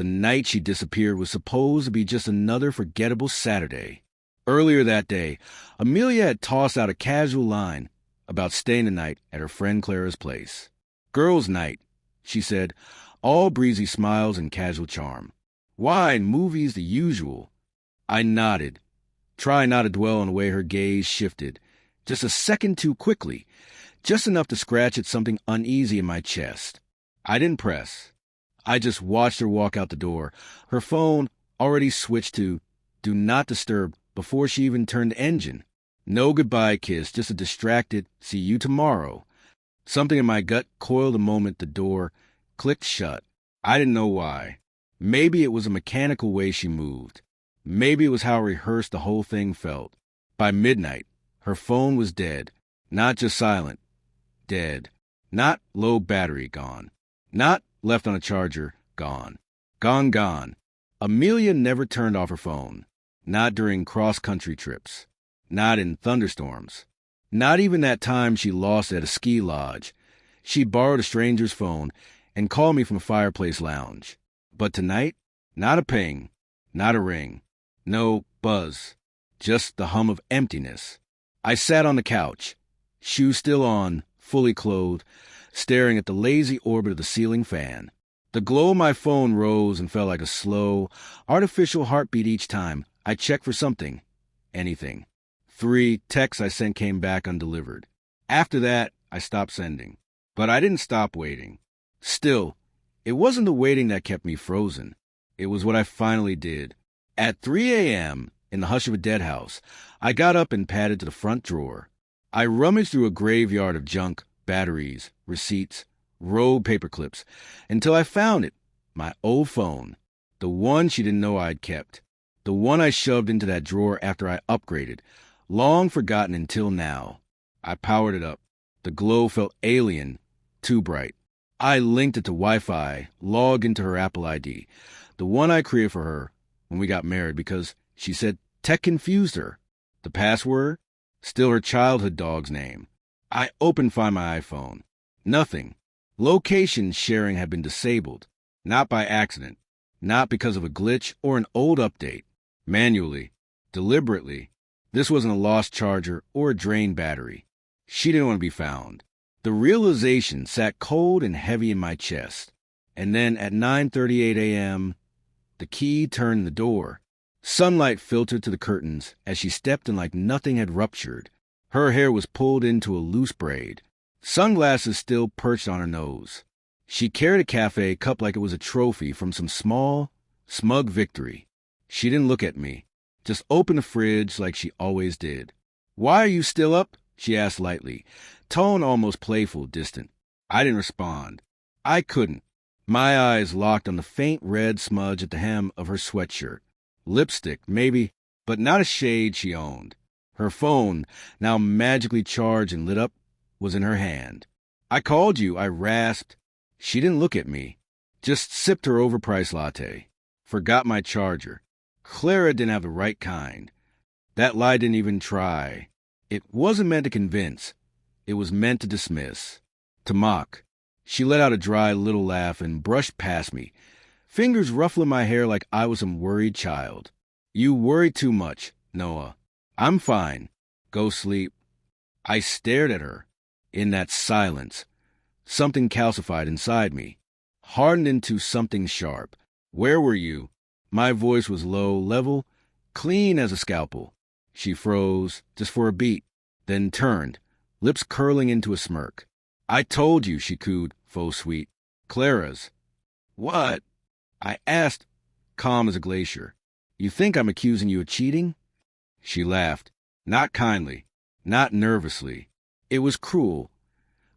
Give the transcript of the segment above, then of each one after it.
The night she disappeared was supposed to be just another forgettable Saturday. Earlier that day, Amelia had tossed out a casual line about staying the night at her friend Clara's place. Girls' night, she said, all breezy smiles and casual charm. Wine, movies, the usual. I nodded, trying not to dwell on the way her gaze shifted, just a second too quickly, just enough to scratch at something uneasy in my chest. I didn't press. I just watched her walk out the door, her phone already switched to Do Not Disturb before she even turned the engine. No goodbye kiss, just a distracted see you tomorrow. Something in my gut coiled the moment the door clicked shut. I didn't know why. Maybe it was a mechanical way she moved. Maybe it was how rehearsed the whole thing felt. By midnight, her phone was dead. Not just silent. Dead. Not low battery, gone. Not left on a charger, gone. Gone. Amelia never turned off her phone. Not during cross-country trips. Not in thunderstorms. Not even that time she lost at a ski lodge. She borrowed a stranger's phone and called me from a fireplace lounge. But tonight, not a ping, not a ring. No buzz. Just the hum of emptiness. I sat on the couch, shoes still on, fully clothed, staring at the lazy orbit of the ceiling fan. The glow of my phone rose and fell like a slow, artificial heartbeat each time I checked for something. Anything. 3 texts I sent came back undelivered. After that, I stopped sending. But I didn't stop waiting. Still, it wasn't the waiting that kept me frozen. It was what I finally did. At 3 a.m., in the hush of a dead house, I got up and padded to the front drawer. I rummaged through a graveyard of junk, batteries, receipts, rolled paper clips, until I found it, my old phone, the one she didn't know I'd kept, the one I shoved into that drawer after I upgraded, long forgotten until now. I powered it up. The glow felt alien, too bright. I linked it to Wi-Fi, logged into her Apple ID, the one I created for her when we got married because she said tech confused her. The password? Still her childhood dog's name. I opened Find My iPhone. Nothing. Location sharing had been disabled. Not by accident. Not because of a glitch or an old update. Manually. Deliberately. This wasn't a lost charger or a drained battery. She didn't want to be found. The realization sat cold and heavy in my chest. And then at 9:38 a.m., the key turned the door. Sunlight filtered to the curtains as she stepped in like nothing had ruptured. Her hair was pulled into a loose braid. Sunglasses still perched on her nose. She carried a cafe cup like it was a trophy from some small, smug victory. She didn't look at me, just opened the fridge like she always did. "Why are you still up?" she asked lightly, tone almost playful, distant. I didn't respond. I couldn't. My eyes locked on the faint red smudge at the hem of her sweatshirt. Lipstick, maybe, but not a shade she owned. Her phone, now magically charged and lit up, was in her hand. "I called you," I rasped. She didn't look at me, just sipped her overpriced latte. Forgot my charger. Clara didn't have the right kind. That lie didn't even try. It wasn't meant to convince. It was meant to dismiss. To mock. She let out a dry little laugh and brushed past me, fingers ruffling my hair like I was some worried child. "You worry too much, Noah. I'm fine. Go sleep." I stared at her. In that silence, something calcified inside me, hardened into something sharp. "Where were you?" My voice was low, level, clean as a scalpel. She froze, just for a beat, then turned, lips curling into a smirk. "I told you," she cooed, faux sweet. "Clara's." "What?" I asked, calm as a glacier. "You think I'm accusing you of cheating?" She laughed, not kindly, not nervously. It was cruel.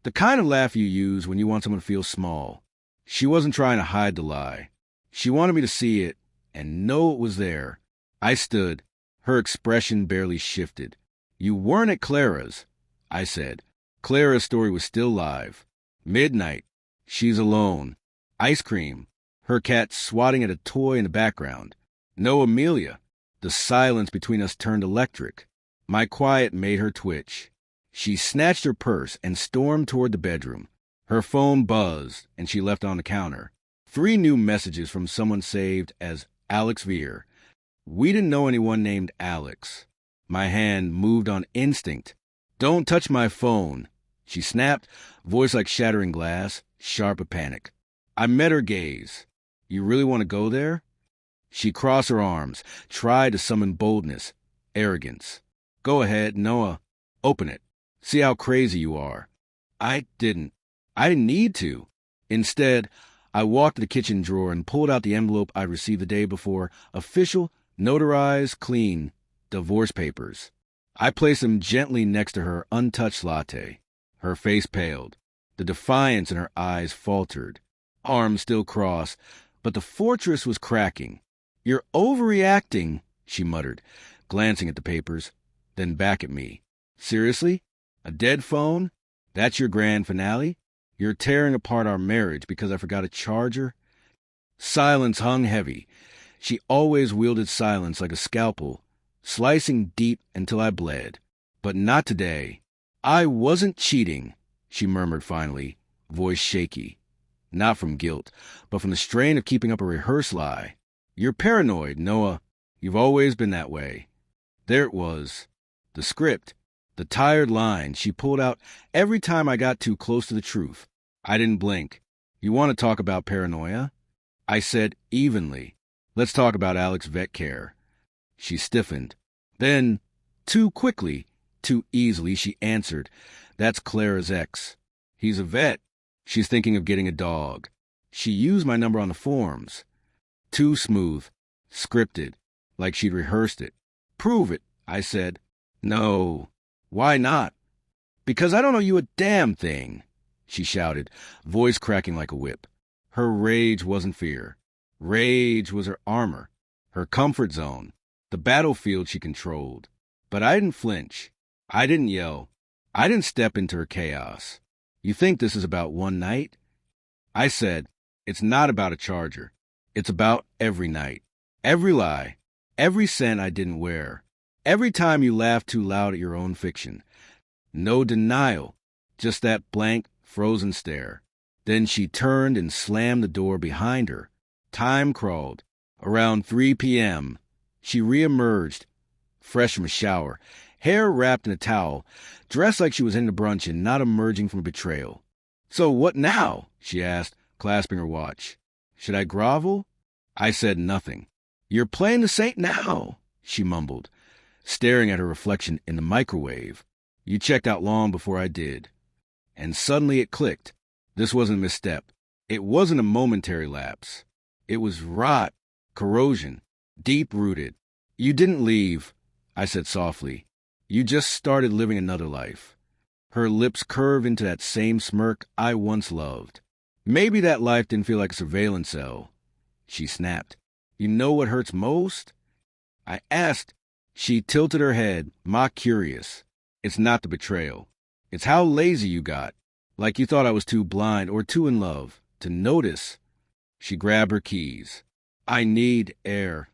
The kind of laugh you use when you want someone to feel small. She wasn't trying to hide the lie. She wanted me to see it and know it was there. I stood. Her expression barely shifted. "You weren't at Clara's," I said. Clara's story was still live. Midnight. She's alone. Ice cream. Her cat swatting at a toy in the background. No Amelia. The silence between us turned electric. My quiet made her twitch. She snatched her purse and stormed toward the bedroom. Her phone buzzed, and she left it on the counter. 3 new messages from someone saved as Alex Veer. We didn't know anyone named Alex. My hand moved on instinct. "Don't touch my phone," she snapped, voice like shattering glass, sharp of panic. I met her gaze. "You really want to go there?" She crossed her arms, tried to summon boldness, arrogance. "Go ahead, Noah. Open it. See how crazy you are." I didn't need to. Instead, I walked to the kitchen drawer and pulled out the envelope I'd received the day before, official, notarized, clean, divorce papers. I placed them gently next to her untouched latte. Her face paled. The defiance in her eyes faltered. Arms still crossed, but the fortress was cracking. "You're overreacting," she muttered, glancing at the papers, then back at me. "Seriously? A dead phone? That's your grand finale? You're tearing apart our marriage because I forgot a charger?" Silence hung heavy. She always wielded silence like a scalpel, slicing deep until I bled. But not today. "I wasn't cheating," she murmured finally, voice shaky. Not from guilt, but from the strain of keeping up a rehearsed lie. "You're paranoid, Noah. You've always been that way." There it was. The script. The tired line she pulled out every time I got too close to the truth. I didn't blink. "You want to talk about paranoia?" I said evenly. "Let's talk about Alex Vet Care." She stiffened. Then, too quickly, too easily, she answered, "That's Clara's ex. He's a vet. She's thinking of getting a dog. She used my number on the forms." Too smooth, scripted, like she'd rehearsed it. "Prove it," I said. "No." "Why not?" "Because I don't know you a damn thing," she shouted, voice cracking like a whip. Her rage wasn't fear. Rage was her armor, her comfort zone, the battlefield she controlled. But I didn't flinch. I didn't yell. I didn't step into her chaos. "You think this is about one night?" I said, "It's not about a charger. It's about every night. Every lie. Every cent I didn't wear. Every time you laughed too loud at your own fiction. No denial. Just that blank, frozen stare." Then she turned and slammed the door behind her. Time crawled. Around 3 p.m., she reemerged, fresh from a shower, hair wrapped in a towel, dressed like she was in the brunch and not emerging from a betrayal. "So what now?" she asked, clasping her watch. "Should I grovel?" I said nothing. "You're playing the saint now," she mumbled, staring at her reflection in the microwave. "You checked out long before I did." And suddenly it clicked. This wasn't a misstep. It wasn't a momentary lapse. It was rot, corrosion, deep-rooted. "You didn't leave," I said softly. "You just started living another life." Her lips curved into that same smirk I once loved. "Maybe that life didn't feel like a surveillance cell." She snapped. "You know what hurts most?" I asked. She tilted her head, mock curious. "It's not the betrayal. It's how lazy you got. Like you thought I was too blind or too in love to notice." She grabbed her keys. "I need air."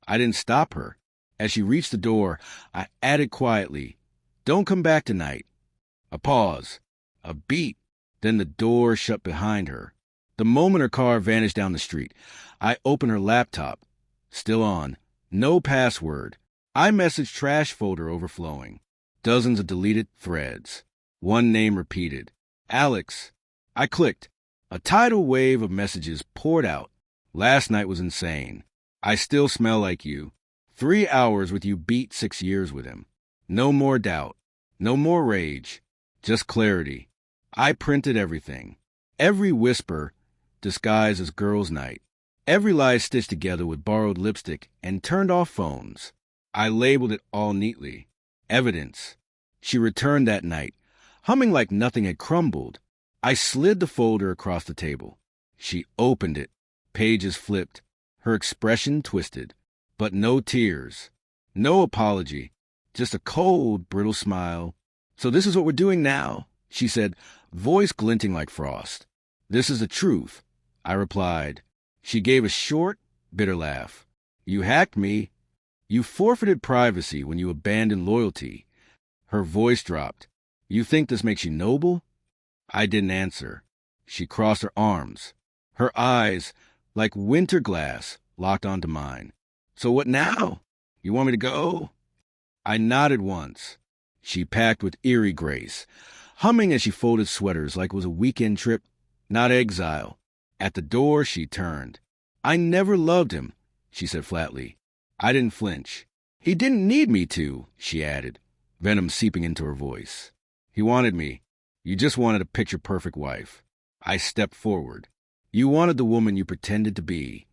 I didn't stop her. As she reached the door, I added quietly, "Don't come back tonight." A pause. A beat. Then the door shut behind her. The moment her car vanished down the street, I opened her laptop. Still on. No password. iMessage trash folder overflowing. Dozens of deleted threads. One name repeated. Alex. I clicked. A tidal wave of messages poured out. "Last night was insane. I still smell like you. 3 hours with you beat 6 years with him. No more doubt. No more rage. Just clarity." I printed everything. Every whisper disguised as girls' night. Every lie stitched together with borrowed lipstick and turned off phones. I labeled it all neatly. Evidence. She returned that night, humming like nothing had crumbled. I slid the folder across the table. She opened it. Pages flipped. Her expression twisted. But no tears. No apology. Just a cold, brittle smile. "So this is what we're doing now," she said, voice glinting like frost. "This is the truth," I replied. She gave a short, bitter laugh. "You hacked me. You forfeited privacy when you abandoned loyalty." Her voice dropped. "You think this makes you noble?" I didn't answer. She crossed her arms. Her eyes, like winter glass, locked onto mine. "So what now? You want me to go?" I nodded once. She packed with eerie grace, humming as she folded sweaters like it was a weekend trip, not exile. At the door, she turned. "I never loved him," she said flatly. I didn't flinch. "He didn't need me to," she added, venom seeping into her voice. "He wanted me. You just wanted a picture-perfect wife." I stepped forward. "You wanted the woman you pretended to be."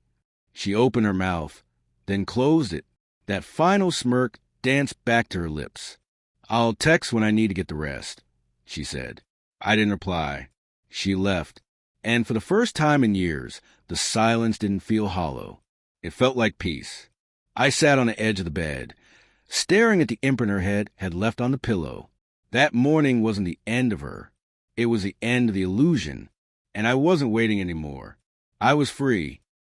She opened her mouth, then closed it. That final smirk danced back to her lips. "I'll text when I need to get the rest," she said. I didn't reply. She left, and for the first time in years, the silence didn't feel hollow. It felt like peace. I sat on the edge of the bed, staring at the imprint her head had left on the pillow. That morning wasn't the end of her. It was the end of the illusion, and I wasn't waiting anymore. I was free,